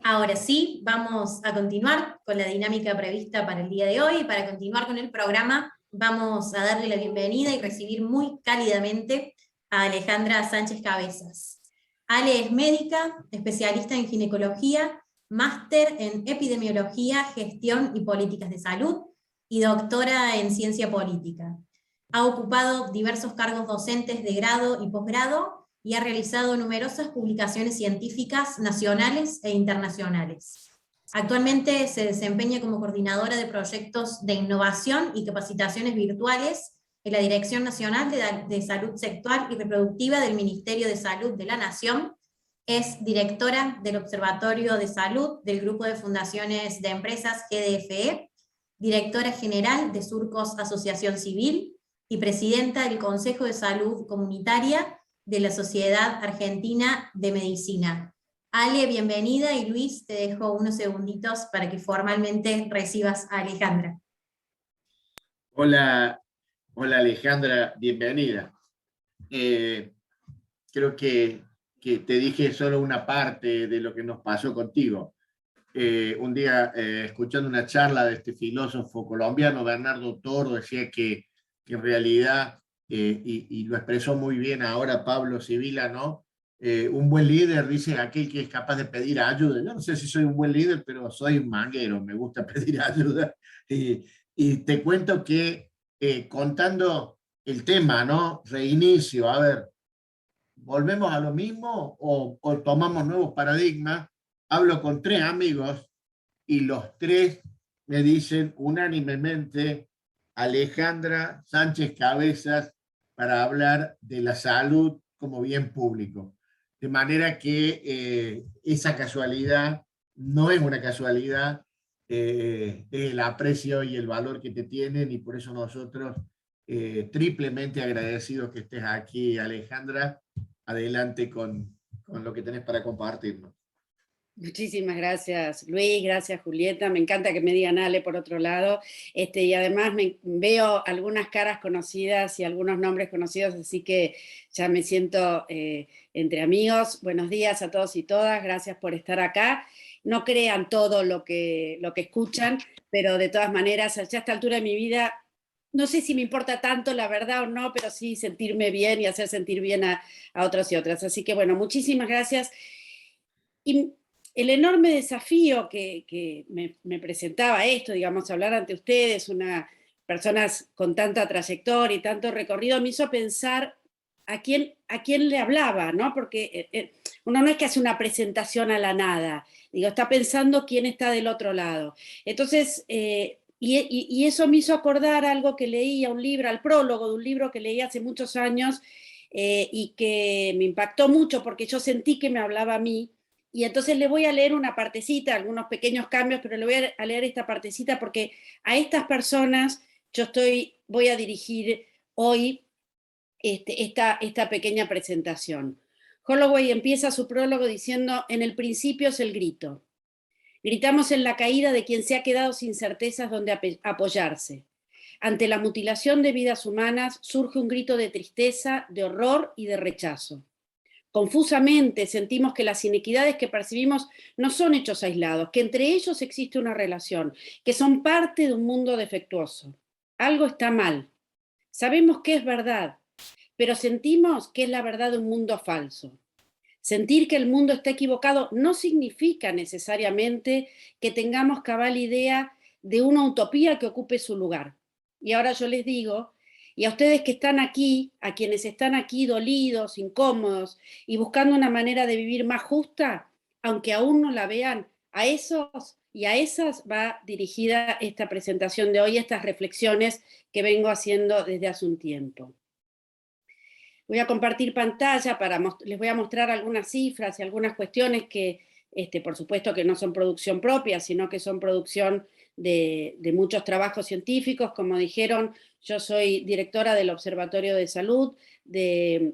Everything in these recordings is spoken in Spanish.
Ahora sí, vamos a continuar con la dinámica prevista para el día de hoy. Para continuar con el programa, vamos a darle la bienvenida y recibir muy cálidamente a Alejandra Sánchez Cabezas. Ale es médica, especialista en ginecología, máster en epidemiología, gestión y políticas de salud y doctora en ciencia política. Ha ocupado diversos cargos docentes de grado y posgrado y ha realizado numerosas publicaciones científicas nacionales e internacionales. Actualmente se desempeña como coordinadora de proyectos de innovación y capacitaciones virtuales en la Dirección Nacional de Salud Sexual y Reproductiva del Ministerio de Salud de la Nación. Es directora del Observatorio de Salud del Grupo de Fundaciones de Empresas GDFE, directora general de Surcos Asociación Civil y presidenta del Consejo de Salud Comunitaria de la Sociedad Argentina de Medicina. Ale, bienvenida, y Luis, te dejo unos segunditos para que formalmente recibas a Alejandra. Hola, hola Alejandra, bienvenida. Creo que te dije solo una parte de lo que nos pasó contigo. Un día, escuchando una charla de este filósofo colombiano, Bernardo Toro, decía que en realidad, y lo expresó muy bien ahora Pablo Sibila, ¿no? Un buen líder, dice, aquel que es capaz de pedir ayuda. Yo no sé si soy un buen líder, pero soy un manguero, me gusta pedir ayuda. Y te cuento que contando el tema, ¿no? Reinicio, a ver, ¿volvemos a lo mismo o tomamos nuevos paradigmas? Hablo con 3 amigos y los 3 me dicen unánimemente Alejandra Sánchez Cabezas para hablar de la salud como bien público. De manera que esa casualidad no es una casualidad, es el aprecio y el valor que te tienen, y por eso nosotros triplemente agradecidos que estés aquí, Alejandra. Adelante con lo que tenés para compartirnos. Muchísimas gracias, Luis, gracias, Julieta. Me encanta que me digan Ale por otro lado. Y además veo algunas caras conocidas y algunos nombres conocidos, así que ya me siento entre amigos. Buenos días a todos y todas, gracias por estar acá. No crean todo lo que escuchan, pero de todas maneras, ya a esta altura de mi vida, no sé si me importa tanto la verdad o no, pero sí sentirme bien y hacer sentir bien a otros y otras. Así que bueno, muchísimas gracias. Y el enorme desafío que me presentaba esto, digamos, hablar ante ustedes, personas con tanta trayectoria y tanto recorrido, me hizo pensar a quién le hablaba, ¿no? Porque uno no es que hace una presentación a la nada, digo, está pensando quién está del otro lado. Entonces, y eso me hizo acordar algo que leía, un libro, al prólogo de un libro que leí hace muchos años y que me impactó mucho porque yo sentí que me hablaba a mí. Y entonces le voy a leer una partecita, algunos pequeños cambios, pero le voy a leer esta partecita porque a estas personas voy a dirigir hoy esta pequeña presentación. Holloway empieza su prólogo diciendo: en el principio es el grito. Gritamos en la caída de quien se ha quedado sin certezas donde apoyarse. Ante la mutilación de vidas humanas surge un grito de tristeza, de horror y de rechazo. Confusamente sentimos que las inequidades que percibimos no son hechos aislados, que entre ellos existe una relación, que son parte de un mundo defectuoso. Algo está mal. Sabemos que es verdad, pero sentimos que es la verdad de un mundo falso. Sentir que el mundo está equivocado no significa necesariamente que tengamos cabal idea de una utopía que ocupe su lugar. Y ahora yo les digo, y a ustedes que están aquí, a quienes están aquí dolidos, incómodos y buscando una manera de vivir más justa, aunque aún no la vean, a esos y a esas va dirigida esta presentación de hoy, estas reflexiones que vengo haciendo desde hace un tiempo. Voy a compartir pantalla les voy a mostrar algunas cifras y algunas cuestiones que, por supuesto que no son producción propia, sino que son producción de muchos trabajos científicos. Como dijeron, yo soy directora del Observatorio de Salud, del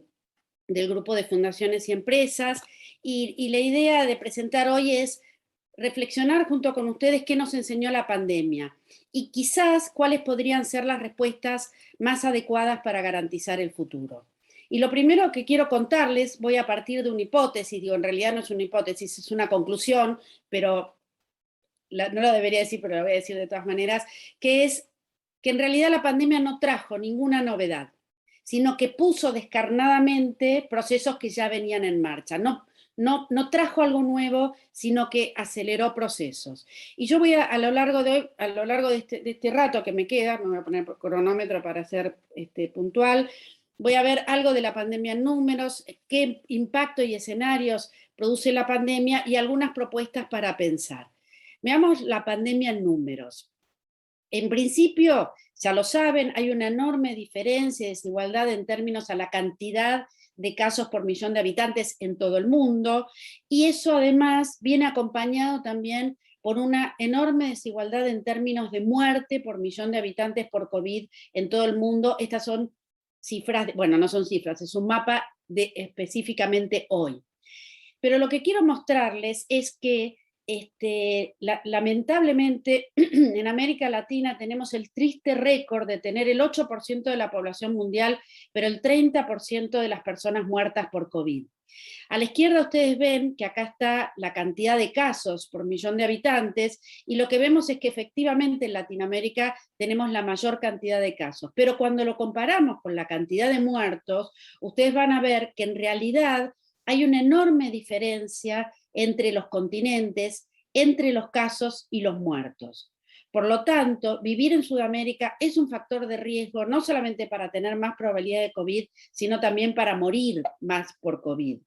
Grupo de Fundaciones y Empresas, y la idea de presentar hoy es reflexionar junto con ustedes qué nos enseñó la pandemia y quizás cuáles podrían ser las respuestas más adecuadas para garantizar el futuro. Y lo primero que quiero contarles, voy a partir de una hipótesis, digo, en realidad no es una hipótesis, es una conclusión, pero no lo debería decir, pero lo voy a decir de todas maneras, que es que en realidad la pandemia no trajo ninguna novedad, sino que puso descarnadamente procesos que ya venían en marcha. No trajo algo nuevo, sino que aceleró procesos. Y yo voy a lo largo de hoy, a lo largo de este rato que me queda, me voy a poner por cronómetro para ser puntual, voy a ver algo de la pandemia en números, qué impacto y escenarios produce la pandemia y algunas propuestas para pensar. Veamos la pandemia en números. En principio, ya lo saben, hay una enorme diferencia y desigualdad en términos a la cantidad de casos por millón de habitantes en todo el mundo, y eso además viene acompañado también por una enorme desigualdad en términos de muerte por millón de habitantes por COVID en todo el mundo. Estas son cifras, bueno, no son cifras, es un mapa de específicamente hoy. Pero lo que quiero mostrarles es que lamentablemente en América Latina tenemos el triste récord de tener el 8% de la población mundial, pero el 30% de las personas muertas por COVID. A la izquierda ustedes ven que acá está la cantidad de casos por millón de habitantes, y lo que vemos es que efectivamente en Latinoamérica tenemos la mayor cantidad de casos, pero cuando lo comparamos con la cantidad de muertos, ustedes van a ver que en realidad hay una enorme diferencia entre los continentes, entre los casos y los muertos. Por lo tanto, vivir en Sudamérica es un factor de riesgo, no solamente para tener más probabilidad de COVID, sino también para morir más por COVID.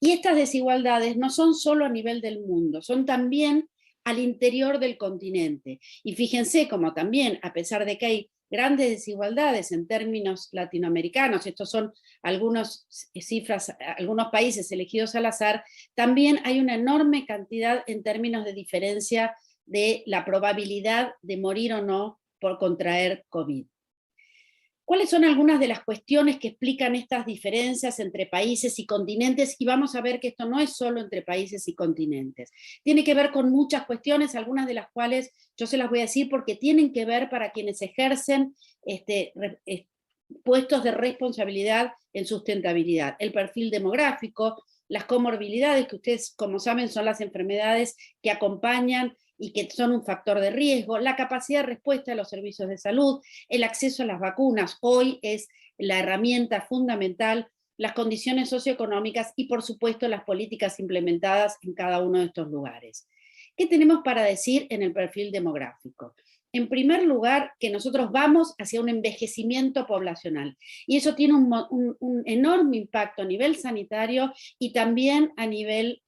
Y estas desigualdades no son solo a nivel del mundo, son también al interior del continente. Y fíjense cómo también, a pesar de que hay grandes desigualdades en términos latinoamericanos, estos son algunas cifras, algunos países elegidos al azar, también hay una enorme cantidad en términos de diferencia de la probabilidad de morir o no por contraer COVID. ¿Cuáles son algunas de las cuestiones que explican estas diferencias entre países y continentes? Y vamos a ver que esto no es solo entre países y continentes. Tiene que ver con muchas cuestiones, algunas de las cuales yo se las voy a decir porque tienen que ver para quienes ejercen puestos de responsabilidad en sustentabilidad. El perfil demográfico, las comorbilidades, que ustedes, como saben, son las enfermedades que acompañan y que son un factor de riesgo, la capacidad de respuesta de los servicios de salud, el acceso a las vacunas, hoy es la herramienta fundamental, las condiciones socioeconómicas y, por supuesto, las políticas implementadas en cada uno de estos lugares. ¿Qué tenemos para decir en el perfil demográfico? En primer lugar, que nosotros vamos hacia un envejecimiento poblacional, y eso tiene un enorme impacto a nivel sanitario y también a nivel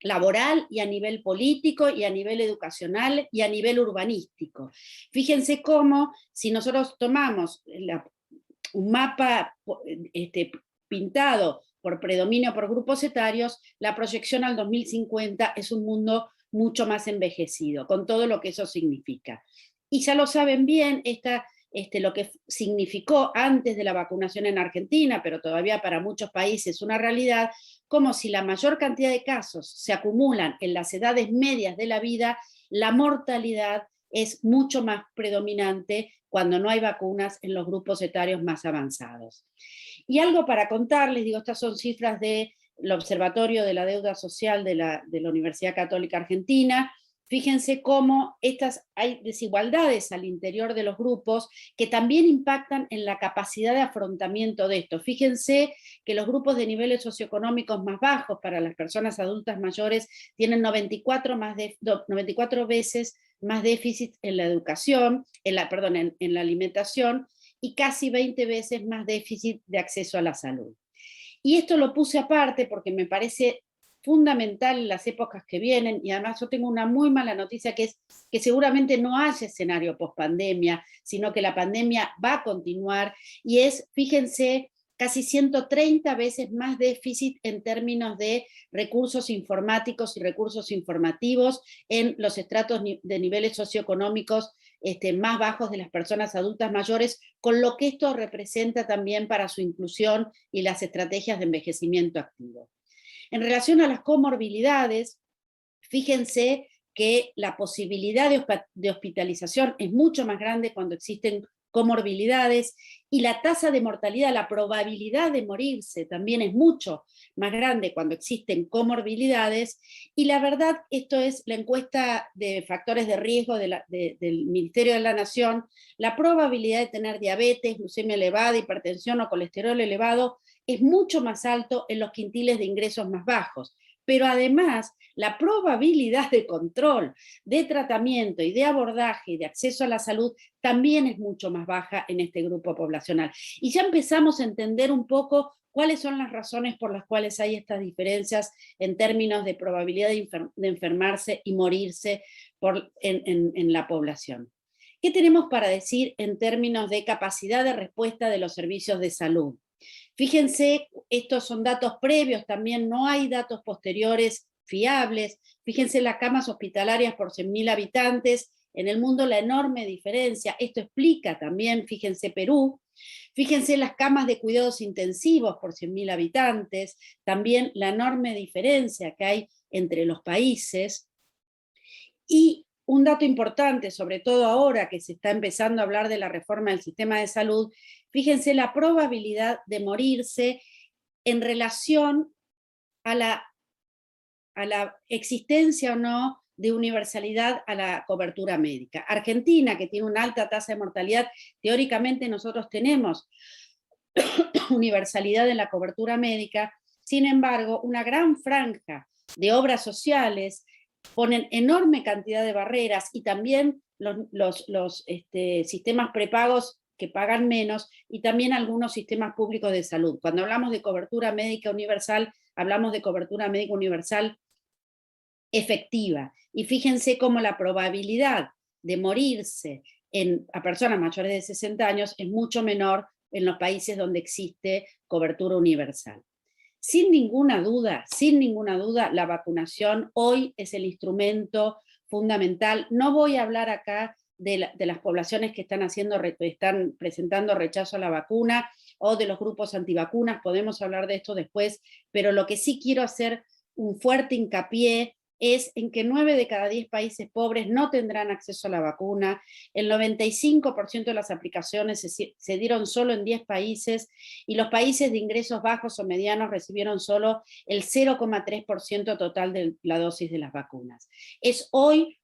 laboral y a nivel político y a nivel educacional y a nivel urbanístico. Fíjense cómo, si nosotros tomamos un mapa pintado por predominio por grupos etarios, la proyección al 2050 es un mundo mucho más envejecido, con todo lo que eso significa. Y ya lo saben bien, lo que significó antes de la vacunación en Argentina, pero todavía para muchos países una realidad, como si la mayor cantidad de casos se acumulan en las edades medias de la vida, la mortalidad es mucho más predominante cuando no hay vacunas en los grupos etarios más avanzados. Y algo para contarles, digo, estas son cifras del Observatorio de la Deuda Social de la Universidad Católica Argentina. Fíjense cómo hay desigualdades al interior de los grupos que también impactan en la capacidad de afrontamiento de esto. Fíjense que los grupos de niveles socioeconómicos más bajos para las personas adultas mayores tienen 94 veces más déficit en la educación, en la alimentación, y casi 20 veces más déficit de acceso a la salud. Y esto lo puse aparte porque me parece fundamental en las épocas que vienen, y además yo tengo una muy mala noticia, que es que seguramente no haya escenario post-pandemia, sino que la pandemia va a continuar, y fíjense, casi 130 veces más déficit en términos de recursos informáticos y recursos informativos en los estratos de niveles socioeconómicos más bajos de las personas adultas mayores, con lo que esto representa también para su inclusión y las estrategias de envejecimiento activo. En relación a las comorbilidades, fíjense que la posibilidad de hospitalización es mucho más grande cuando existen comorbilidades, y la tasa de mortalidad, la probabilidad de morirse también es mucho más grande cuando existen comorbilidades, y la verdad, esto es la encuesta de factores de riesgo del Ministerio de la Nación, la probabilidad de tener diabetes, glucemia elevada, hipertensión o colesterol elevado es mucho más alto en los quintiles de ingresos más bajos. Pero además, la probabilidad de control, de tratamiento y de abordaje y de acceso a la salud también es mucho más baja en este grupo poblacional. Y ya empezamos a entender un poco cuáles son las razones por las cuales hay estas diferencias en términos de probabilidad de enfermarse y morirse en la población. ¿Qué tenemos para decir en términos de capacidad de respuesta de los servicios de salud? Fíjense, estos son datos previos, también no hay datos posteriores fiables. Fíjense las camas hospitalarias por 100.000 habitantes, en el mundo la enorme diferencia. Esto explica también, fíjense Perú, fíjense las camas de cuidados intensivos por 100.000 habitantes, también la enorme diferencia que hay entre los países. Y un dato importante, sobre todo ahora que se está empezando a hablar de la reforma del sistema de salud, fíjense la probabilidad de morirse en relación a la existencia o no de universalidad a la cobertura médica. Argentina, que tiene una alta tasa de mortalidad, teóricamente nosotros tenemos universalidad en la cobertura médica, sin embargo, una gran franja de obras sociales ponen enorme cantidad de barreras, y también los sistemas prepagos que pagan menos, y también algunos sistemas públicos de salud. Cuando hablamos de cobertura médica universal, hablamos de cobertura médica universal efectiva. Y fíjense cómo la probabilidad de morirse a personas mayores de 60 años es mucho menor en los países donde existe cobertura universal. Sin ninguna duda, la vacunación hoy es el instrumento fundamental. No voy a hablar acá de las poblaciones que están presentando rechazo a la vacuna o de los grupos antivacunas, podemos hablar de esto después, pero lo que sí quiero hacer un fuerte hincapié es en que 9 de cada 10 países pobres no tendrán acceso a la vacuna, el 95% de las aplicaciones se dieron solo en 10 países, y los países de ingresos bajos o medianos recibieron solo el 0,3% total de la dosis de las vacunas.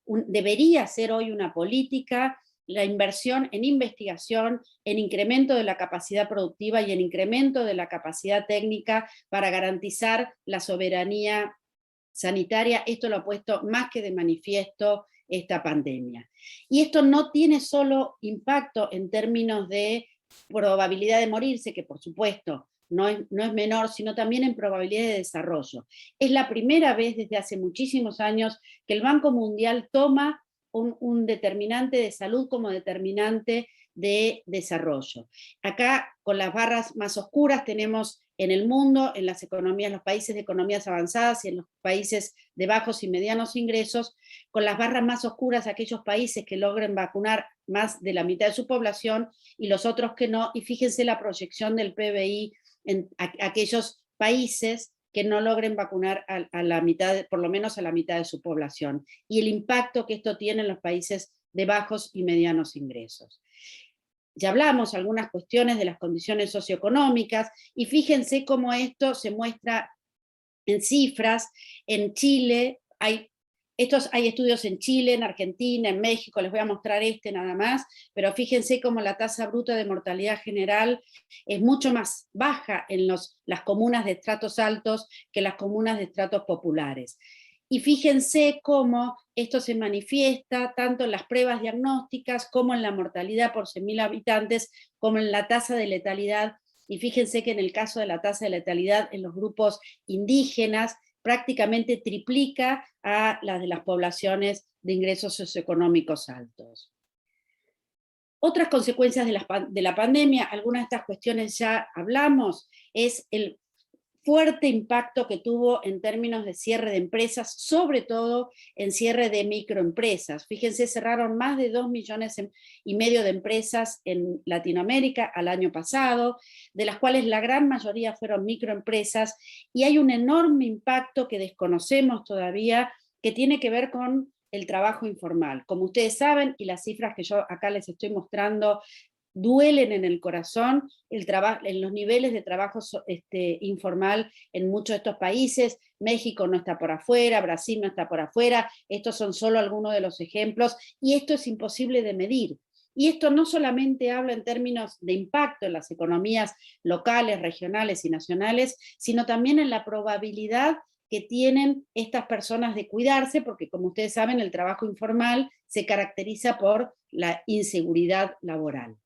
Debería ser hoy una política la inversión en investigación, en incremento de la capacidad productiva y en incremento de la capacidad técnica para garantizar la soberanía sanitaria. Esto lo ha puesto más que de manifiesto esta pandemia. Y esto no tiene solo impacto en términos de probabilidad de morirse, que por supuesto no es menor, sino también en probabilidad de desarrollo. Es la primera vez desde hace muchísimos años que el Banco Mundial toma un determinante de salud como determinante de desarrollo. Acá, con las barras más oscuras, tenemos en el mundo, en las economías, los países de economías avanzadas y en los países de bajos y medianos ingresos, con las barras más oscuras aquellos países que logren vacunar más de la mitad de su población y los otros que no, y fíjense la proyección del PBI en aquellos países que no logren vacunar a la mitad, por lo menos a la mitad de su población, y el impacto que esto tiene en los países de bajos y medianos ingresos. Ya hablamos algunas cuestiones de las condiciones socioeconómicas, y fíjense cómo esto se muestra en cifras. En Chile, hay estudios en Chile, en Argentina, en México, les voy a mostrar nada más, pero fíjense cómo la tasa bruta de mortalidad general es mucho más baja en las comunas de estratos altos que las comunas de estratos populares. Y fíjense cómo esto se manifiesta tanto en las pruebas diagnósticas como en la mortalidad por 100.000 habitantes, como en la tasa de letalidad. Y fíjense que en el caso de la tasa de letalidad en los grupos indígenas prácticamente triplica a las de las poblaciones de ingresos socioeconómicos altos. Otras consecuencias de la pandemia, algunas de estas cuestiones ya hablamos, es el fuerte impacto que tuvo en términos de cierre de empresas, sobre todo en cierre de microempresas. Fíjense, cerraron más de 2,5 millones de empresas en Latinoamérica al año pasado, de las cuales la gran mayoría fueron microempresas, y hay un enorme impacto que desconocemos todavía, que tiene que ver con el trabajo informal. Como ustedes saben, y las cifras que yo acá les estoy mostrando duelen en el corazón en los niveles de trabajo informal en muchos de estos países. México no está por afuera, Brasil no está por afuera, estos son solo algunos de los ejemplos, y esto es imposible de medir. Y esto no solamente habla en términos de impacto en las economías locales, regionales y nacionales, sino también en la probabilidad que tienen estas personas de cuidarse, porque como ustedes saben, el trabajo informal se caracteriza por la inseguridad laboral.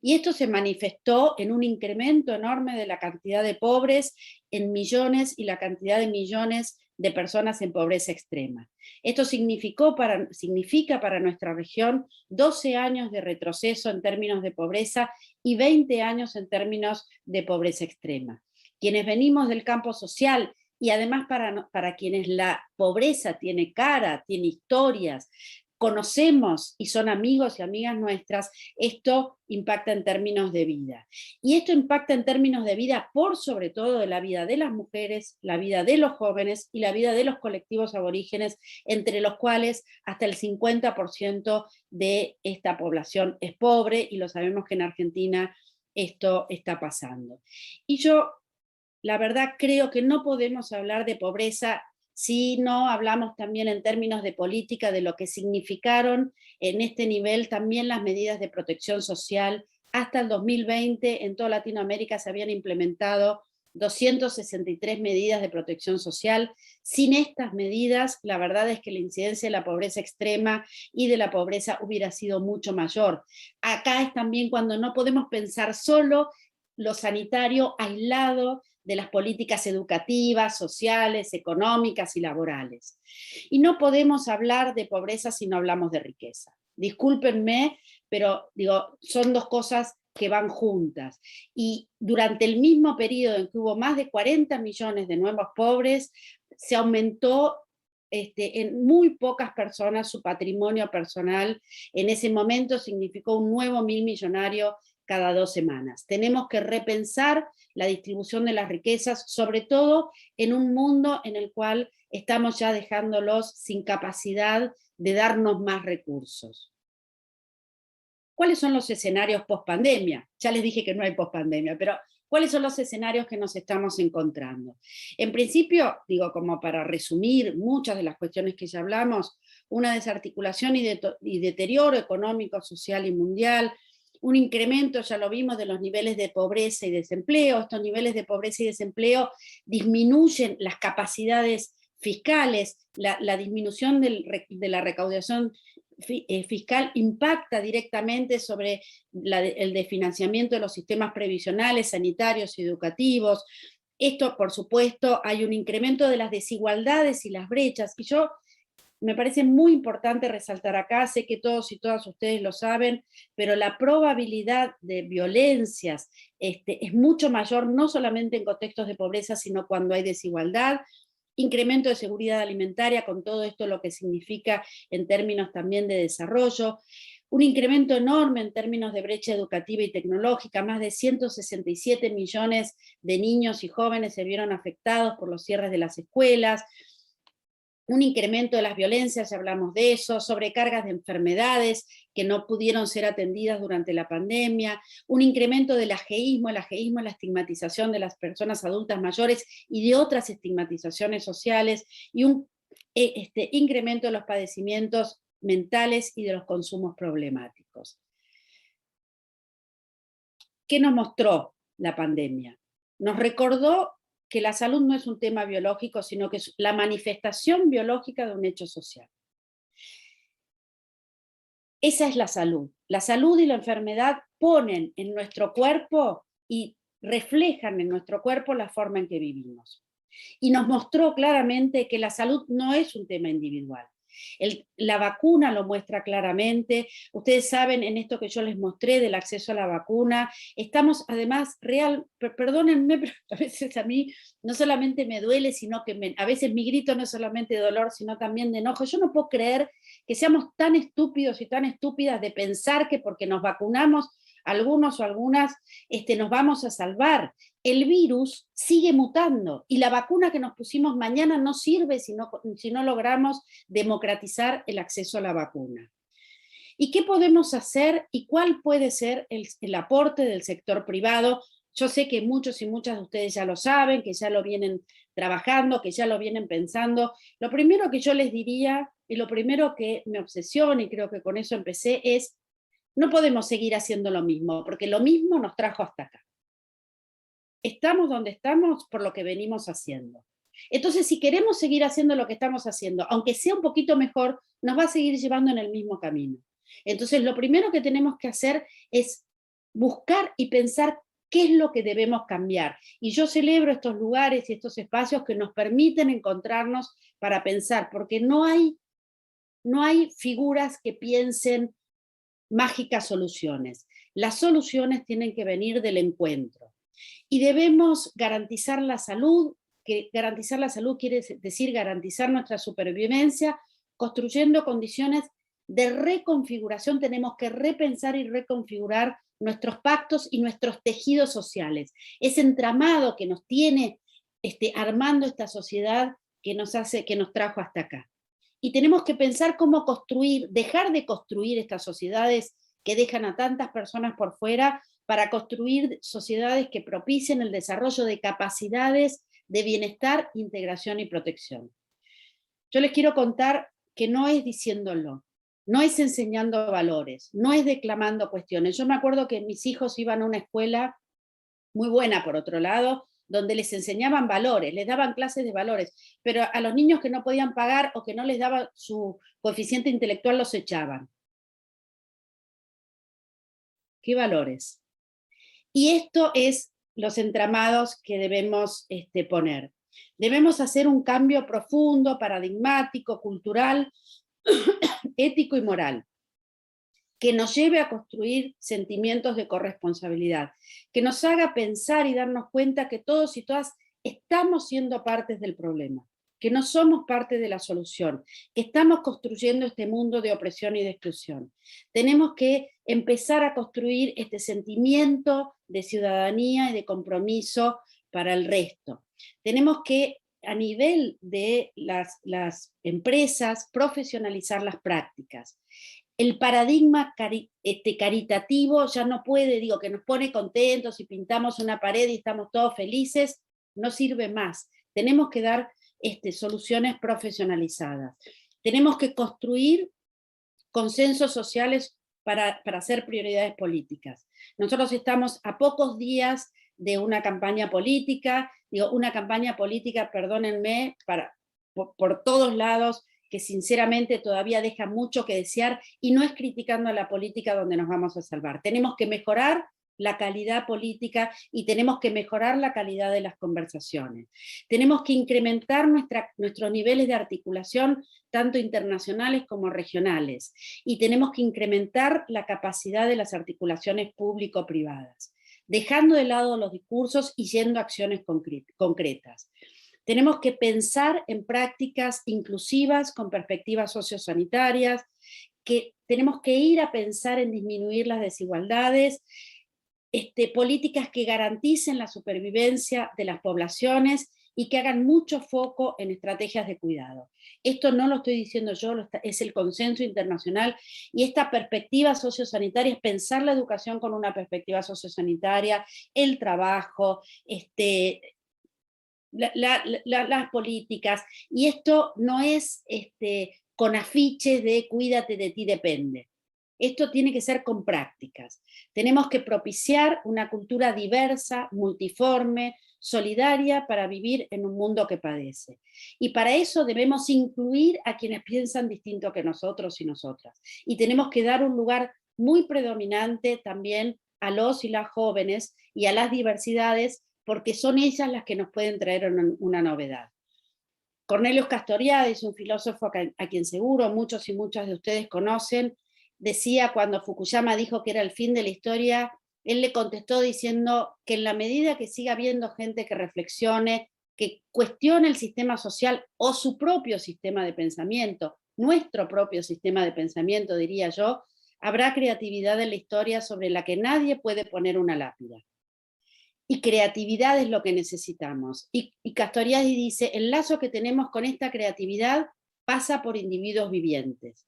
Y esto se manifestó en un incremento enorme de la cantidad de pobres en millones y la cantidad de millones de personas en pobreza extrema. Esto significa para nuestra región 12 años de retroceso en términos de pobreza y 20 años en términos de pobreza extrema. Quienes venimos del campo social y además para quienes la pobreza tiene cara, tiene historias, conocemos y son amigos y amigas nuestras, esto impacta en términos de vida. Y esto impacta en términos de vida por sobre todo de la vida de las mujeres, la vida de los jóvenes y la vida de los colectivos aborígenes, entre los cuales hasta el 50% de esta población es pobre, y lo sabemos que en Argentina esto está pasando. Y yo, la verdad, creo que no podemos hablar de pobreza si no hablamos también en términos de política de lo que significaron en este nivel también las medidas de protección social. Hasta el 2020 en toda Latinoamérica se habían implementado 263 medidas de protección social. Sin estas medidas, la verdad es que la incidencia de la pobreza extrema y de la pobreza hubiera sido mucho mayor. Acá es también cuando no podemos pensar solo lo sanitario aislado de las políticas educativas, sociales, económicas y laborales. Y no podemos hablar de pobreza si no hablamos de riqueza. Discúlpenme, pero digo, son dos cosas que van juntas. Y durante el mismo periodo en que hubo más de 40 millones de nuevos pobres, se aumentó en muy pocas personas su patrimonio personal. En ese momento significó un nuevo 1.000 millonario cada 2 semanas. Tenemos que repensar la distribución de las riquezas, sobre todo en un mundo en el cual estamos ya dejándolos sin capacidad de darnos más recursos. ¿Cuáles son los escenarios post-pandemia? Ya les dije que no hay post-pandemia, pero ¿cuáles son los escenarios que nos estamos encontrando? En principio, digo, como para resumir muchas de las cuestiones que ya hablamos, una desarticulación y deterioro económico, social y mundial, un incremento, ya lo vimos, de los niveles de pobreza y desempleo. Estos niveles de pobreza y desempleo disminuyen las capacidades fiscales, la disminución de la recaudación fiscal impacta directamente sobre el desfinanciamiento de los sistemas previsionales, sanitarios y educativos. Esto, por supuesto, hay un incremento de las desigualdades y las brechas, y yo me parece muy importante resaltar acá, sé que todos y todas ustedes lo saben, pero la probabilidad de violencias es mucho mayor, no solamente en contextos de pobreza, sino cuando hay desigualdad. Incremento de seguridad alimentaria, con todo esto lo que significa en términos también de desarrollo. Un incremento enorme en términos de brecha educativa y tecnológica, más de 167 millones de niños y jóvenes se vieron afectados por los cierres de las escuelas. Un incremento de las violencias, ya hablamos de eso, sobrecargas de enfermedades que no pudieron ser atendidas durante la pandemia, un incremento del ageísmo. El ageísmo es la estigmatización de las personas adultas mayores y de otras estigmatizaciones sociales, y un incremento de los padecimientos mentales y de los consumos problemáticos. ¿Qué nos mostró la pandemia? Nos recordó que la salud no es un tema biológico, sino que es la manifestación biológica de un hecho social. Esa es la salud. La salud y la enfermedad ponen en nuestro cuerpo y reflejan en nuestro cuerpo la forma en que vivimos. Y nos mostró claramente que la salud no es un tema individual. La vacuna lo muestra claramente. Ustedes saben, en esto que yo les mostré del acceso a la vacuna, estamos además perdónenme, pero a veces a mí no solamente me duele, sino que a veces mi grito no es solamente de dolor, sino también de enojo. Yo no puedo creer que seamos tan estúpidos y tan estúpidas de pensar que porque nos vacunamos algunos o algunas nos vamos a salvar. El virus sigue mutando y la vacuna que nos pusimos mañana no sirve si no logramos democratizar el acceso a la vacuna. ¿Y qué podemos hacer y cuál puede ser el aporte del sector privado? Yo sé que muchos y muchas de ustedes ya lo saben, que ya lo vienen trabajando, que ya lo vienen pensando. Lo primero que yo les diría, y lo primero que me obsesiona, y creo que con eso empecé, es no podemos seguir haciendo lo mismo, porque lo mismo nos trajo hasta acá. Estamos donde estamos por lo que venimos haciendo. Entonces, si queremos seguir haciendo lo que estamos haciendo, aunque sea un poquito mejor, nos va a seguir llevando en el mismo camino. Entonces, lo primero que tenemos que hacer es buscar y pensar qué es lo que debemos cambiar. Y yo celebro estos lugares y estos espacios que nos permiten encontrarnos para pensar, porque no hay figuras que piensen mágicas soluciones. Las soluciones tienen que venir del encuentro. Y debemos garantizar la salud, que garantizar la salud quiere decir garantizar nuestra supervivencia, construyendo condiciones de reconfiguración. Tenemos que repensar y reconfigurar nuestros pactos y nuestros tejidos sociales. Ese entramado que nos tiene armando esta sociedad que nos trajo hasta acá. Y tenemos que pensar cómo construir, dejar de construir estas sociedades que dejan a tantas personas por fuera, para construir sociedades que propicien el desarrollo de capacidades de bienestar, integración y protección. Yo les quiero contar que no es diciéndolo, no es enseñando valores, no es declamando cuestiones. Yo me acuerdo que mis hijos iban a una escuela muy buena, por otro lado, donde les enseñaban valores, les daban clases de valores, pero a los niños que no podían pagar o que no les daban su coeficiente intelectual los echaban. ¿Qué valores? Y esto es los entramados que debemos poner. Debemos hacer un cambio profundo, paradigmático, cultural, ético y moral, que nos lleve a construir sentimientos de corresponsabilidad, que nos haga pensar y darnos cuenta que todos y todas estamos siendo partes del problema, que no somos parte de la solución, que estamos construyendo este mundo de opresión y de exclusión. Tenemos que empezar a construir este sentimiento de ciudadanía y de compromiso para el resto. Tenemos que, a nivel de las empresas, profesionalizar las prácticas. El paradigma caritativo ya no puede, que nos pone contentos y pintamos una pared y estamos todos felices, no sirve más. Tenemos que dar soluciones profesionalizadas. Tenemos que construir consensos sociales para hacer prioridades políticas. Nosotros estamos a pocos días de una campaña política, perdónenme, por todos lados, que sinceramente todavía deja mucho que desear, y no es criticando a la política donde nos vamos a salvar. Tenemos que mejorar la calidad política y tenemos que mejorar la calidad de las conversaciones. Tenemos que incrementar nuestros niveles de articulación, tanto internacionales como regionales, y tenemos que incrementar la capacidad de las articulaciones público-privadas, dejando de lado los discursos y yendo a acciones concretas. Tenemos que pensar en prácticas inclusivas con perspectivas sociosanitarias, que tenemos que ir a pensar en disminuir las desigualdades, políticas que garanticen la supervivencia de las poblaciones y que hagan mucho foco en estrategias de cuidado. Esto no lo estoy diciendo yo, es el consenso internacional, y esta perspectiva sociosanitaria es pensar la educación con una perspectiva sociosanitaria, el trabajo, las políticas, y esto no es con afiches de cuídate, de ti depende. Esto tiene que ser con prácticas. Tenemos que propiciar una cultura diversa, multiforme, solidaria, para vivir en un mundo que padece. Y para eso debemos incluir a quienes piensan distinto que nosotros y nosotras. Y tenemos que dar un lugar muy predominante también a los y las jóvenes y a las diversidades, porque son ellas las que nos pueden traer una novedad. Cornelius Castoriadis, un filósofo a quien seguro muchos y muchas de ustedes conocen, decía, cuando Fukuyama dijo que era el fin de la historia, él le contestó diciendo que en la medida que siga habiendo gente que reflexione, que cuestione el sistema social o su propio sistema de pensamiento, nuestro propio sistema de pensamiento, diría yo, habrá creatividad en la historia sobre la que nadie puede poner una lápida. Y creatividad es lo que necesitamos. Y Castoriadis dice, el lazo que tenemos con esta creatividad pasa por individuos vivientes.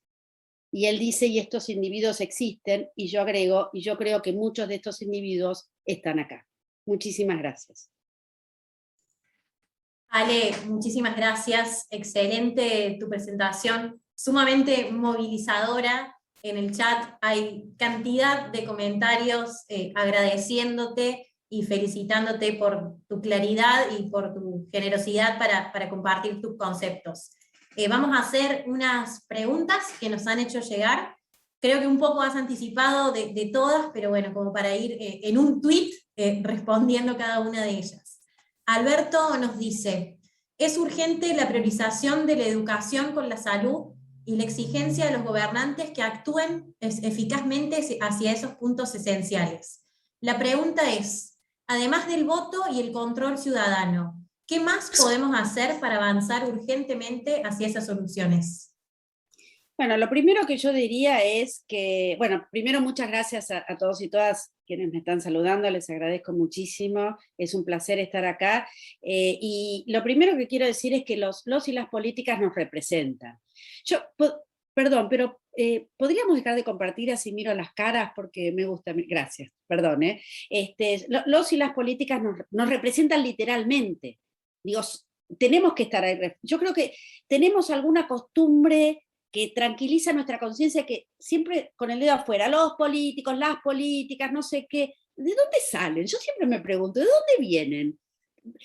Y él dice, y estos individuos existen, y yo agrego, y yo creo que muchos de estos individuos están acá. Muchísimas gracias. Ale, muchísimas gracias. Excelente tu presentación, sumamente movilizadora. En el chat hay cantidad de comentarios agradeciéndote y felicitándote por tu claridad y por tu generosidad para compartir tus conceptos. Vamos a hacer unas preguntas que nos han hecho llegar. Creo que un poco has anticipado de todas, pero bueno, como para ir en un tuit respondiendo cada una de ellas. Alberto nos dice, es urgente la priorización de la educación con la salud y la exigencia de los gobernantes que actúen eficazmente hacia esos puntos esenciales. La pregunta es, además del voto y el control ciudadano, ¿qué más podemos hacer para avanzar urgentemente hacia esas soluciones? Bueno, lo primero que yo diría es que, bueno, primero muchas gracias a todos y todas quienes me están saludando, les agradezco muchísimo, es un placer estar acá. Y lo primero que quiero decir es que los y las políticas nos representan. Perdón, pero ¿podríamos dejar de compartir así miro las caras? Porque me gusta, gracias, perdón. Los y las políticas nos representan literalmente. Digo, tenemos que estar ahí. Yo creo que tenemos alguna costumbre que tranquiliza nuestra conciencia, que siempre con el dedo afuera, los políticos, las políticas, no sé qué, ¿de dónde salen? Yo siempre me pregunto, ¿de dónde vienen?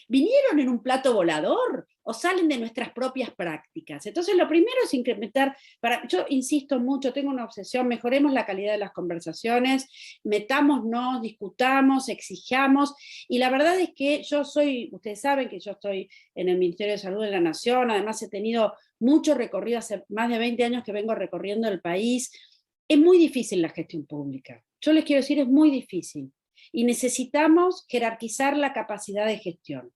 ¿Vinieron en un plato volador o salen de nuestras propias prácticas? Entonces lo primero es incrementar, yo insisto mucho, tengo una obsesión, mejoremos la calidad de las conversaciones, metámonos, discutamos, exijamos, y la verdad es que ustedes saben que yo estoy en el Ministerio de Salud de la Nación, además he tenido mucho recorrido, hace más de 20 años que vengo recorriendo el país. Es muy difícil la gestión pública, yo les quiero decir, es muy difícil. Y necesitamos jerarquizar la capacidad de gestión.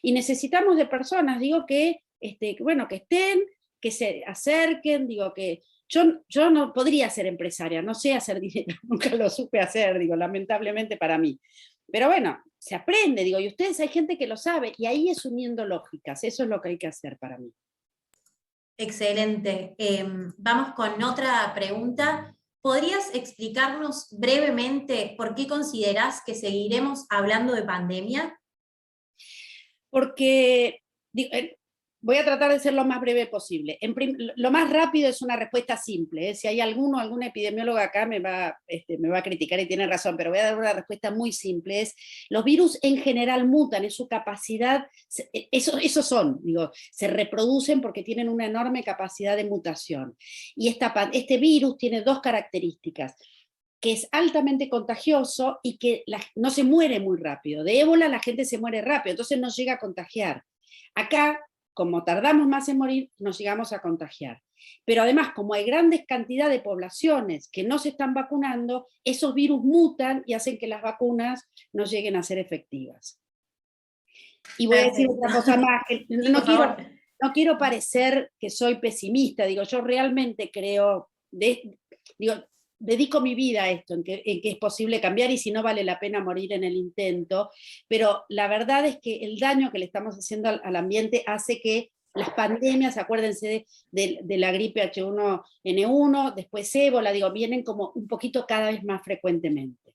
Y necesitamos de personas, digo, que estén, que se acerquen, digo que yo no podría ser empresaria, no sé hacer dinero, nunca lo supe hacer, digo, lamentablemente para mí. Pero bueno, se aprende, digo, y ustedes hay gente que lo sabe, y ahí es uniendo lógicas, eso es lo que hay que hacer para mí. Excelente. Vamos con otra pregunta. ¿Podrías explicarnos brevemente por qué considerás que seguiremos hablando de pandemia? Porque voy a tratar de ser lo más breve posible. Lo más rápido es una respuesta simple, ¿eh? Si hay alguna epidemióloga acá me va a criticar y tiene razón, pero voy a dar una respuesta muy simple. Los virus en general mutan, es su capacidad, esos se reproducen porque tienen una enorme capacidad de mutación. Y este virus tiene dos características, que es altamente contagioso y que no se muere muy rápido. De ébola la gente se muere rápido, entonces no llega a contagiar. Acá, como tardamos más en morir, nos llegamos a contagiar. Pero además, como hay grandes cantidades de poblaciones que no se están vacunando, esos virus mutan y hacen que las vacunas no lleguen a ser efectivas. Y voy a decir otra cosa más, que no quiero parecer que soy pesimista, digo, yo realmente creo, dedico mi vida a esto, en que es posible cambiar y si no vale la pena morir en el intento, pero la verdad es que el daño que le estamos haciendo al ambiente hace que las pandemias, acuérdense de la gripe H1N1, después ébola, vienen como un poquito cada vez más frecuentemente.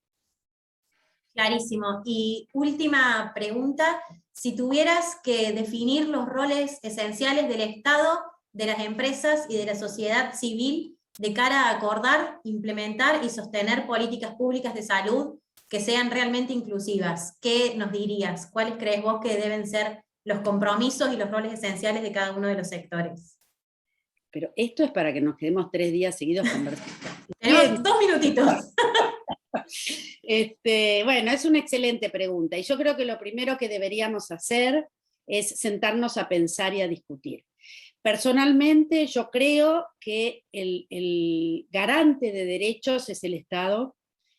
Clarísimo. Y última pregunta, si tuvieras que definir los roles esenciales del Estado, de las empresas y de la sociedad civil de cara a acordar, implementar y sostener políticas públicas de salud que sean realmente inclusivas, ¿qué nos dirías? ¿Cuáles crees vos que deben ser los compromisos y los roles esenciales de cada uno de los sectores? Pero esto es para que nos quedemos 3 días seguidos conversando. Tenemos 2 minutitos. Bueno, es una excelente pregunta, y yo creo que lo primero que deberíamos hacer es sentarnos a pensar y a discutir. Personalmente, yo creo que el garante de derechos es el Estado,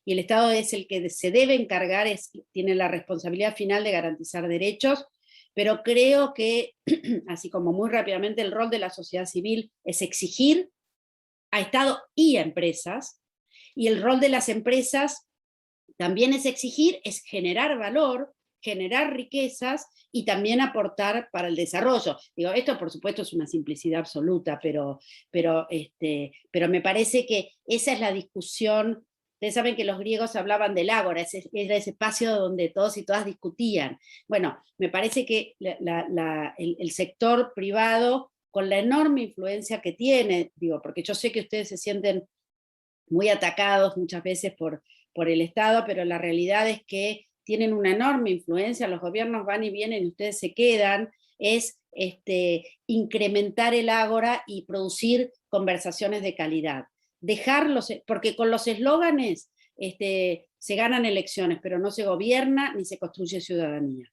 y el Estado es el que se debe encargar, tiene la responsabilidad final de garantizar derechos, pero creo que, así como muy rápidamente, el rol de la sociedad civil es exigir a Estado y a empresas, y el rol de las empresas también es exigir, es generar valor, generar riquezas y también aportar para el desarrollo. Digo, esto por supuesto es una simplicidad absoluta, pero me parece que esa es la discusión. Ustedes saben que los griegos hablaban del ágora, era ese espacio donde todos y todas discutían. Bueno, me parece que el sector privado, con la enorme influencia que tiene, digo, porque yo sé que ustedes se sienten muy atacados muchas veces por el Estado, pero la realidad es que tienen una enorme influencia, los gobiernos van y vienen y ustedes se quedan, es incrementar el ágora y producir conversaciones de calidad. Dejarlos, porque con los eslóganes se ganan elecciones, pero no se gobierna ni se construye ciudadanía.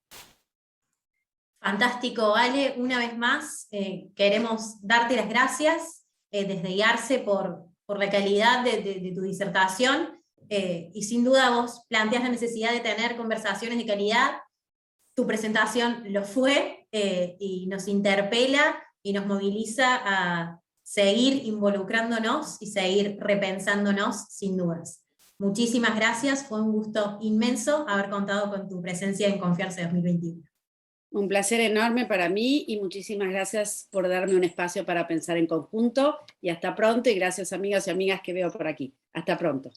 Fantástico, Ale. Una vez más, queremos darte las gracias desde IARCE por la calidad de tu disertación, y sin duda vos planteas la necesidad de tener conversaciones de calidad. Tu presentación lo fue, y nos interpela y nos moviliza a seguir involucrándonos y seguir repensándonos sin dudas. Muchísimas gracias, fue un gusto inmenso haber contado con tu presencia en Confiarse 2021. Un placer enorme para mí y muchísimas gracias por darme un espacio para pensar en conjunto, y hasta pronto, y gracias amigas y amigas que veo por aquí. Hasta pronto.